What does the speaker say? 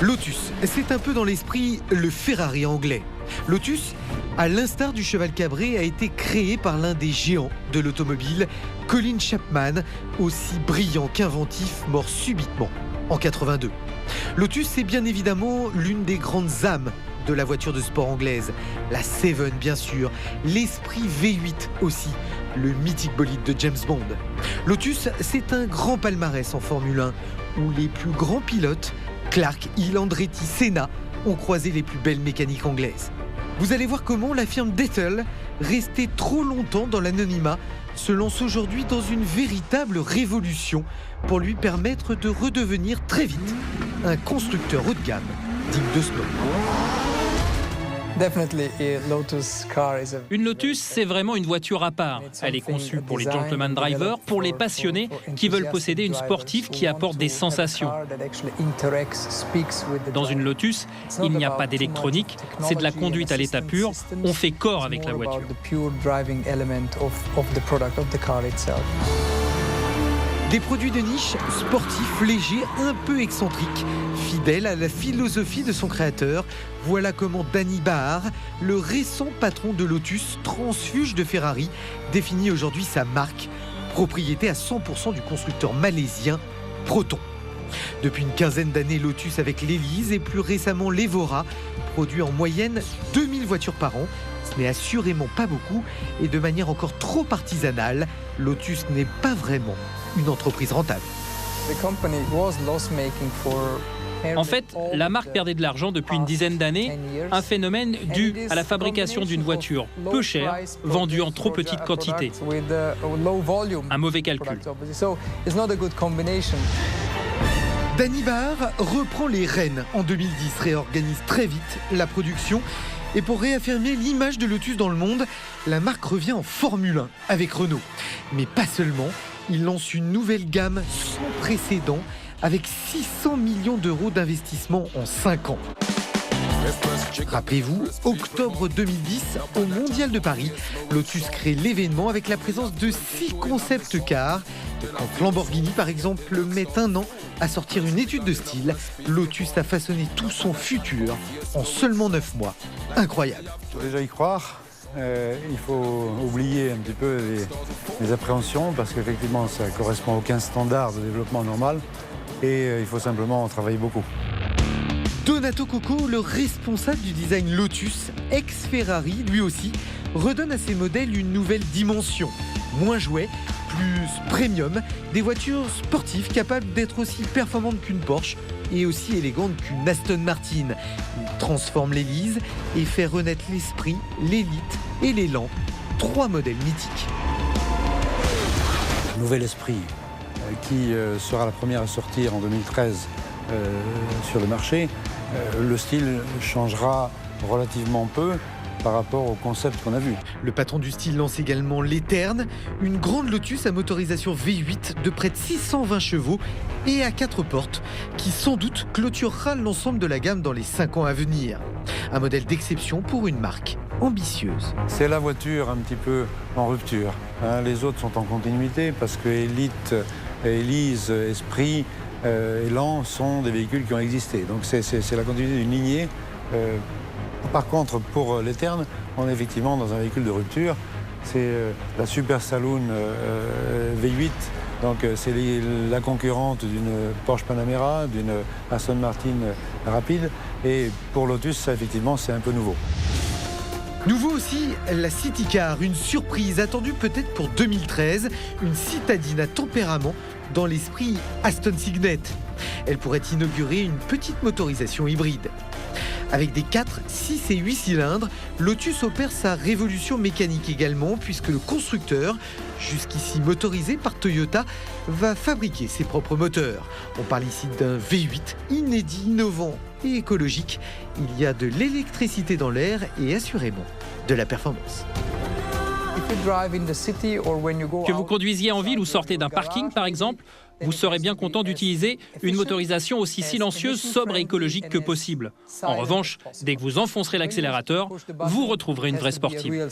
Lotus, c'est un peu dans l'esprit le Ferrari anglais. Lotus, à l'instar du cheval cabré, a été créé par l'un des géants de l'automobile, Colin Chapman, aussi brillant qu'inventif, mort subitement en 82. Lotus, c'est bien évidemment l'une des grandes âmes de la voiture de sport anglaise. La Seven, bien sûr, l'Esprit V8 aussi, le mythique bolide de James Bond. Lotus, c'est un grand palmarès en Formule 1, où les plus grands pilotes, Clark, Hill, Andretti, Senna, ont croisé les plus belles mécaniques anglaises. Vous allez voir comment la firme Dettel, restée trop longtemps dans l'anonymat, se lance aujourd'hui dans une véritable révolution pour lui permettre de redevenir très vite un constructeur haut de gamme digne de ce nom. Une Lotus, c'est vraiment une voiture à part. Elle est conçue pour les gentleman drivers, pour les passionnés qui veulent posséder une sportive qui apporte des sensations. Dans une Lotus, il n'y a pas d'électronique, c'est de la conduite à l'état pur, on fait corps avec la voiture. Des produits de niche, sportifs, légers, un peu excentriques, fidèles à la philosophie de son créateur. Voilà comment Danny Bahar, le récent patron de Lotus, transfuge de Ferrari, définit aujourd'hui sa marque, propriété à 100% du constructeur malaisien Proton. Depuis une quinzaine d'années, Lotus avec l'Elise et plus récemment l'Evora produit en moyenne 2000 voitures par an. Ce n'est assurément pas beaucoup et de manière encore trop artisanale, Lotus n'est pas vraiment une entreprise rentable. En fait, la marque perdait de l'argent depuis une dizaine d'années, un phénomène dû à la fabrication d'une voiture peu chère, vendue en trop petite quantité. Un mauvais calcul. Danny Bahar reprend les rênes en 2010, réorganise très vite la production. Et pour réaffirmer l'image de Lotus dans le monde, la marque revient en Formule 1 avec Renault. Mais pas seulement, il lance une nouvelle gamme sans précédent avec 600 millions d'euros d'investissement en 5 ans. Rappelez-vous, octobre 2010, au Mondial de Paris, Lotus crée l'événement avec la présence de 6 concept cars. Quand Lamborghini, par exemple, met un an à sortir une étude de style, Lotus a façonné tout son futur en seulement 9 mois. Incroyable. Il faut déjà y croire. Il faut oublier un petit peu les appréhensions parce qu'effectivement, ça ne correspond à aucun standard de développement normal et il faut simplement travailler beaucoup. Donato Coco, le responsable du design Lotus, ex-Ferrari, lui aussi, redonne à ses modèles une nouvelle dimension. Moins jouet, plus premium, des voitures sportives capables d'être aussi performantes qu'une Porsche et aussi élégantes qu'une Aston Martin. Il transforme l'Elise et fait renaître l'Esprit, l'Élite et l'Élan, 3 modèles mythiques. Nouvel Esprit, qui sera la première à sortir en 2013 sur le marché. Le style changera relativement peu par rapport au concept qu'on a vu. Le patron du style lance également l'Éterne, une grande Lotus à motorisation V8 de près de 620 chevaux et à 4 portes, qui sans doute clôturera l'ensemble de la gamme dans les 5 ans à venir. Un modèle d'exception pour une marque ambitieuse. C'est la voiture un petit peu en rupture. Les autres sont en continuité parce que Elite, Elise, Esprit, Élan sont des véhicules qui ont existé. Donc c'est la continuité d'une lignée. Par contre, pour l'Éterne, on est effectivement dans un véhicule de rupture. C'est la Super Saloon V8. Donc c'est la concurrente d'une Porsche Panamera, d'une Aston Martin rapide. Et pour Lotus, ça, effectivement, c'est un peu nouveau. Nouveau aussi, la City Car, une surprise attendue peut-être pour 2013, une citadine à tempérament dans l'esprit Aston Signet. Elle pourrait inaugurer une petite motorisation hybride. Avec des 4, 6 et 8 cylindres, Lotus opère sa révolution mécanique également puisque le constructeur, jusqu'ici motorisé par Toyota, va fabriquer ses propres moteurs. On parle ici d'un V8 inédit, innovant et écologique. Il y a de l'électricité dans l'air et assurément de la performance. Que vous conduisiez en ville ou sortez d'un parking, par exemple, vous serez bien content d'utiliser une motorisation aussi silencieuse, sobre et écologique que possible. En revanche, dès que vous enfoncerez l'accélérateur, vous retrouverez une vraie sportive.